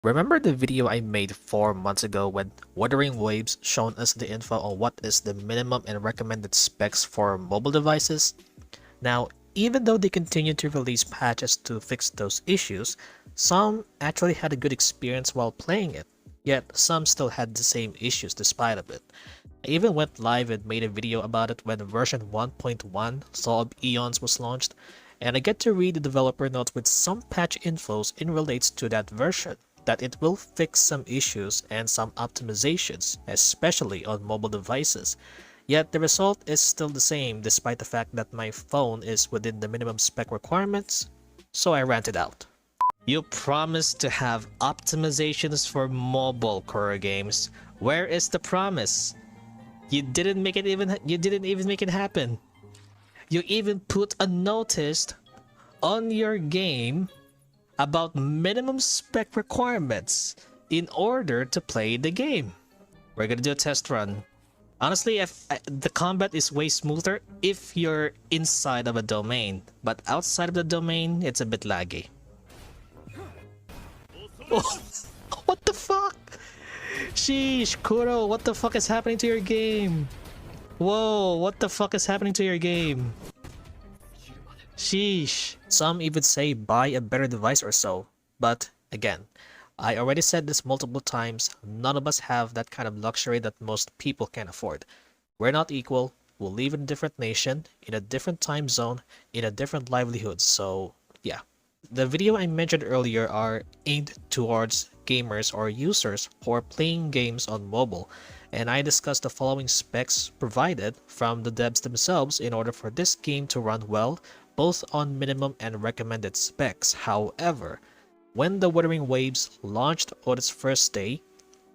Remember the video I made 4 months ago when Wuthering Waves shown us the info on what is the minimum and recommended specs for mobile devices? Now, even though they continue to release patches to fix those issues, some actually had a good experience while playing it, yet some still had the same issues despite of it. I even went live and made a video about it when version 1.1 Saw of Eons was launched, and I get to read the developer notes with some patch infos in relates to that version, that it will fix some issues and some optimizations, especially on mobile devices. Yet the result is still the same despite the fact that my phone is within the minimum spec requirements, so I ranted out. You promised to have optimizations for mobile horror games. Where is the promise? You didn't even make it happen. You even put a notice on your game about minimum spec requirements in order to play the game. We're gonna do a test run. Honestly, the combat is way smoother if you're inside of a domain, but outside of the domain, it's a bit laggy. Oh, what the fuck? Sheesh, Kuro, what the fuck is happening to your game? Whoa, what the fuck is happening to your game? Sheesh. Some even say buy a better device or so. But again, I already said this multiple times, none of us have that kind of luxury that most people can afford. We're not equal, we'll live in a different nation, in a different time zone, in a different livelihood, so yeah. The video I mentioned earlier are aimed towards gamers or users who are playing games on mobile, and I discussed the following specs provided from the devs themselves in order for this game to run well, both on minimum and recommended specs. However, when the Wuthering Waves launched on its first day,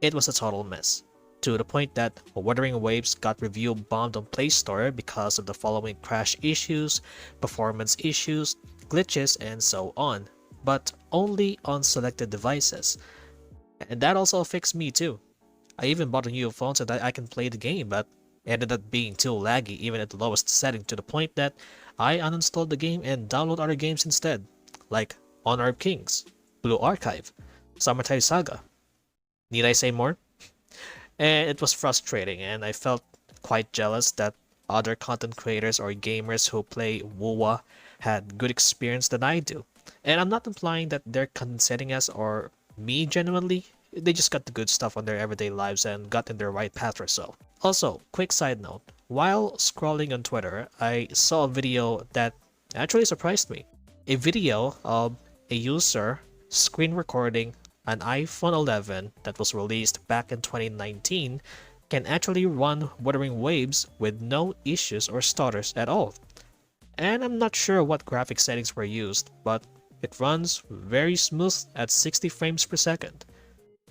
it was a total mess, to the point that Wuthering Waves got review bombed on Play Store because of the following crash issues, performance issues, glitches, and so on, but only on selected devices. And that also affects me too. I even bought a new phone so that I can play the game, but ended up being too laggy even at the lowest setting, to the point that I uninstalled the game and download other games instead, like Honor of Kings, Blue Archive, Summertime Saga. Need I say more? And it was frustrating, and I felt quite jealous that other content creators or gamers who play wuwa had good experience than I do. And I'm not implying that they're condescending us or me genuinely, they just got the good stuff on their everyday lives and got in their right path or so. Also, quick side note, while scrolling on Twitter, I saw a video that actually surprised me. A video of a user screen recording an iPhone 11 that was released back in 2019 can actually run Wuthering Waves with no issues or stutters at all. And I'm not sure what graphic settings were used, but it runs very smooth at 60 frames per second.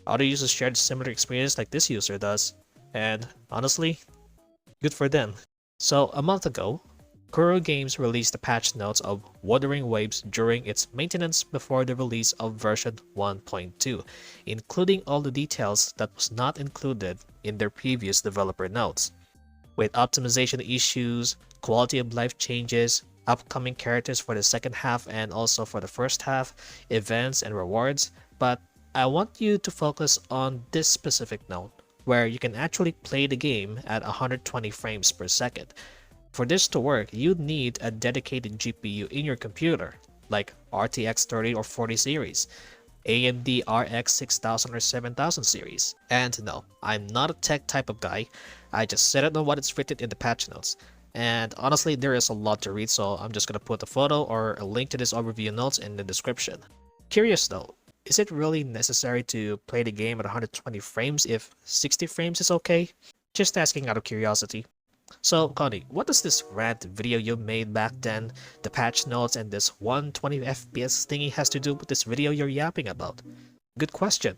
Other users shared similar experience like this user does, and honestly, good for them. So a month ago, Kuro Games released the patch notes of Wuthering Waves during its maintenance before the release of version 1.2, including all the details that was not included in their previous developer notes. With optimization issues, quality of life changes, upcoming characters for the second half and also for the first half, events and rewards, but I want you to focus on this specific note, where you can actually play the game at 120 frames per second. For this to work, you need a dedicated GPU in your computer, like RTX 30 or 40 series, AMD RX 6000 or 7000 series. And no, I'm not a tech type of guy, I just set it on what it's written in the patch notes. And honestly, there is a lot to read, so I'm just gonna put a photo or a link to this overview notes in the description. Curious though, is it really necessary to play the game at 120 frames if 60 frames is okay? Just asking out of curiosity. So, Connie, what does this rant video you made back then, the patch notes, and this 120 FPS thingy has to do with this video you're yapping about? Good question.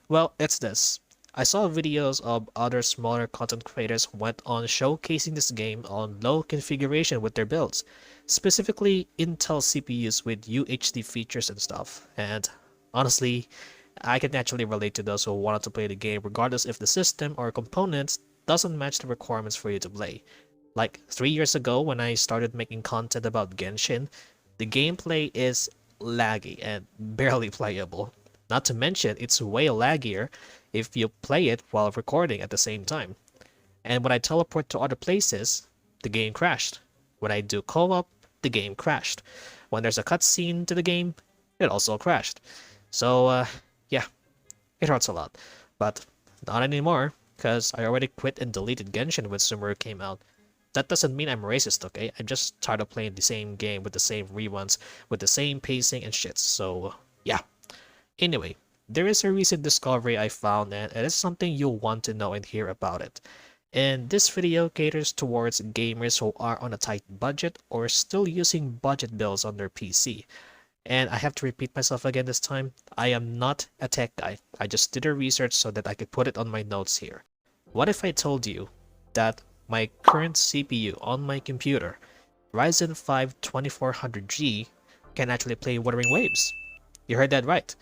Well, it's this. I saw videos of other smaller content creators went on showcasing this game on low configuration with their builds, specifically Intel CPUs with UHD features and stuff, and honestly, I can naturally relate to those who wanted to play the game regardless if the system or components doesn't match the requirements for you to play. Like 3 years ago when I started making content about Genshin, the gameplay is laggy and barely playable. Not to mention, it's way laggier if you play it while recording at the same time. And when I teleport to other places, the game crashed. When I do co-op, the game crashed. When there's a cutscene to the game, it also crashed. So, yeah, it hurts a lot. But not anymore, because I already quit and deleted Genshin when Sumeru came out. That doesn't mean I'm racist, okay? I'm just tired of playing the same game with the same reruns, with the same pacing and shit, so yeah. Anyway, there is a recent discovery I found and it is something you'll want to know and hear about it. And this video caters towards gamers who are on a tight budget or still using budget builds on their PC. And I have to repeat myself again this time. I am not a tech guy. I just did a research so that I could put it on my notes here. What if I told you that my current CPU on my computer, Ryzen 5 2400G, can actually play Wuthering Waves? You heard that right.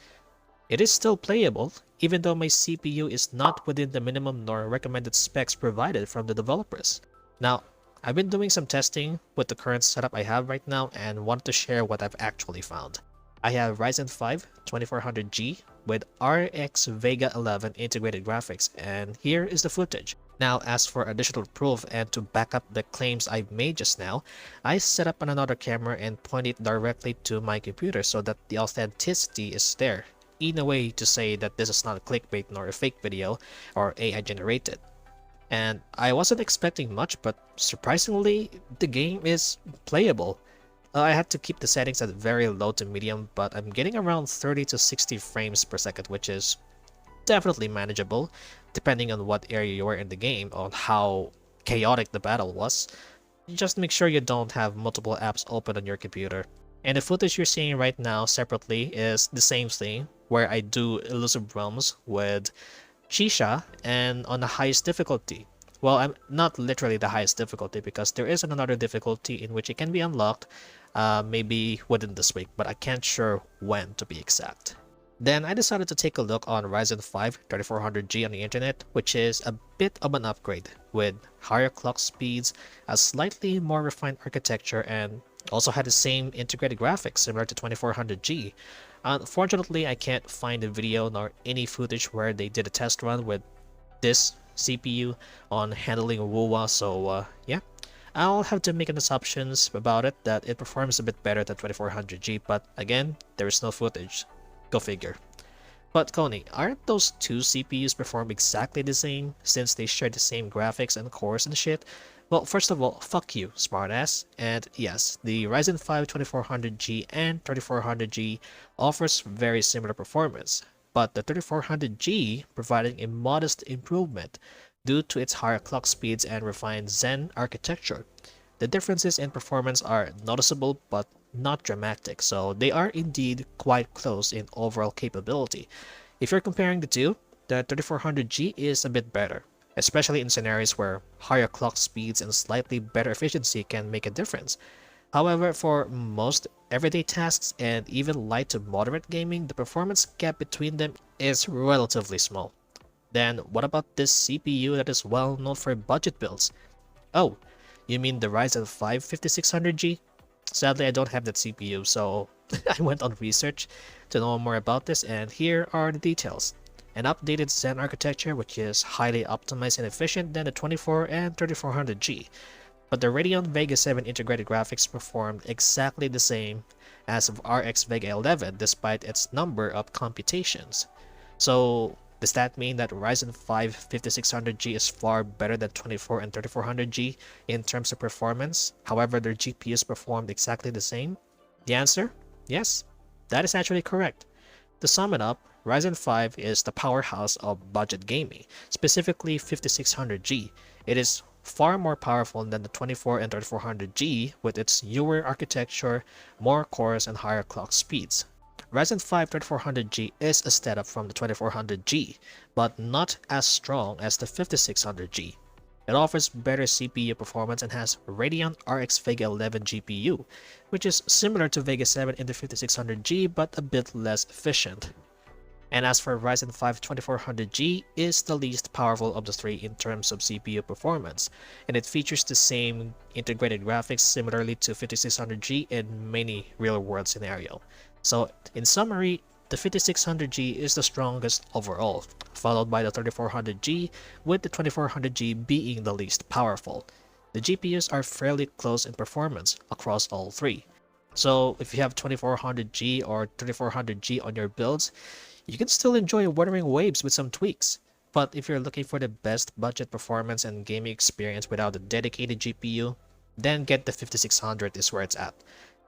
It is still playable, even though my CPU is not within the minimum nor recommended specs provided from the developers. Now, I've been doing some testing with the current setup I have right now and wanted to share what I've actually found. I have Ryzen 5 2400G with RX Vega 11 integrated graphics, and here is the footage. Now, as for additional proof and to back up the claims I made just now, I set up another camera and point it directly to my computer so that the authenticity is there, in a way to say that this is not a clickbait nor a fake video or AI generated. And I wasn't expecting much, but surprisingly, the game is playable. I had to keep the settings at very low to medium, but I'm getting around 30 to 60 frames per second, which is definitely manageable, depending on what area you are in the game, on how chaotic the battle was. Just make sure you don't have multiple apps open on your computer. And the footage you're seeing right now separately is the same thing, where I do Elusive Realms with Shisha and on the highest difficulty. Well, I'm not literally the highest difficulty because there is another difficulty in which it can be unlocked maybe within this week, but I can't sure when to be exact. Then I decided to take a look on Ryzen 5 3400G on the internet, which is a bit of an upgrade with higher clock speeds, a slightly more refined architecture, and also had the same integrated graphics similar to 2400G. Unfortunately, I can't find a video nor any footage where they did a test run with this CPU on handling wuwa, so yeah. I'll have to make an assumptions about it that it performs a bit better than 2400G, but again, there is no footage. Go figure. But Coney, aren't those two CPUs perform exactly the same since they share the same graphics and cores and shit? Well, first of all, fuck you, smartass. And yes, the Ryzen 5 2400G and 3400G offers very similar performance, but the 3400G providing a modest improvement due to its higher clock speeds and refined Zen architecture. The differences in performance are noticeable but not dramatic, so they are indeed quite close in overall capability. If you're comparing the two, the 3400G is a bit better, especially in scenarios where higher clock speeds and slightly better efficiency can make a difference. However, for most everyday tasks and even light to moderate gaming, the performance gap between them is relatively small. Then what about this CPU that is well known for budget builds? Oh, you mean the Ryzen 5 5600G? Sadly, I don't have that CPU, so I went on research to know more about this, and here are the details. An updated Zen architecture which is highly optimized and efficient than the 24 and 3400G, but the Radeon Vega 7 integrated graphics performed exactly the same as of RX Vega 11 despite its number of computations. So does that mean that Ryzen 5 5600G is far better than 24 and 3400G in terms of performance, however their GPUs performed exactly the same? The answer? Yes, that is actually correct. To sum it up, Ryzen 5 is the powerhouse of budget gaming, specifically 5600G. It is far more powerful than the 24 and 3400G with its newer architecture, more cores, and higher clock speeds. Ryzen 5 3400G is a step up from the 2400G, but not as strong as the 5600G. It offers better CPU performance and has Radeon RX Vega 11 GPU, which is similar to Vega 7 in the 5600G but a bit less efficient. And as for Ryzen 5 2400G is the least powerful of the three in terms of CPU performance, and it features the same integrated graphics similarly to 5600G in many real-world scenarios. So in summary, The 5600G is the strongest overall, followed by the 3400G, with the 2400G being the least powerful. The GPUs are fairly close in performance across all three. So if you have 2400G or 3400G on your builds, you can still enjoy Wuthering Waves with some tweaks. But if you're looking for the best budget performance and gaming experience without a dedicated GPU, then get the 5600 is where it's at.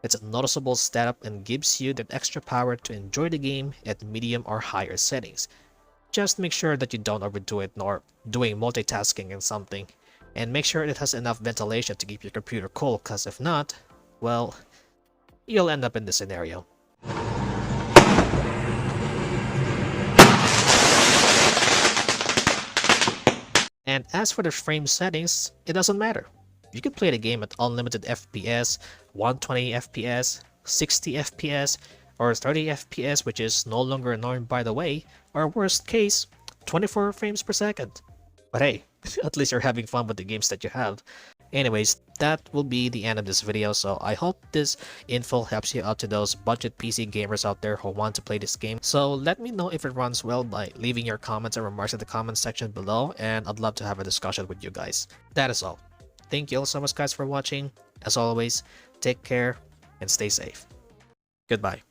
It's a noticeable setup and gives you that extra power to enjoy the game at medium or higher settings. Just make sure that you don't overdo it nor doing multitasking in something, and make sure it has enough ventilation to keep your computer cool, cause if not, well, you'll end up in this scenario. And as for the frame settings, it doesn't matter. You can play the game at unlimited FPS, 120 FPS, 60 FPS, or 30 FPS, which is no longer a norm by the way, or worst case, 24 frames per second. But hey, at least you're having fun with the games that you have. Anyways, that will be the end of this video, so I hope this info helps you out to those budget PC gamers out there who want to play this game. So let me know if it runs well by leaving your comments and remarks in the comment section below, and I'd love to have a discussion with you guys. That is all. Thank you all so much guys for watching. As always, take care and stay safe. Goodbye.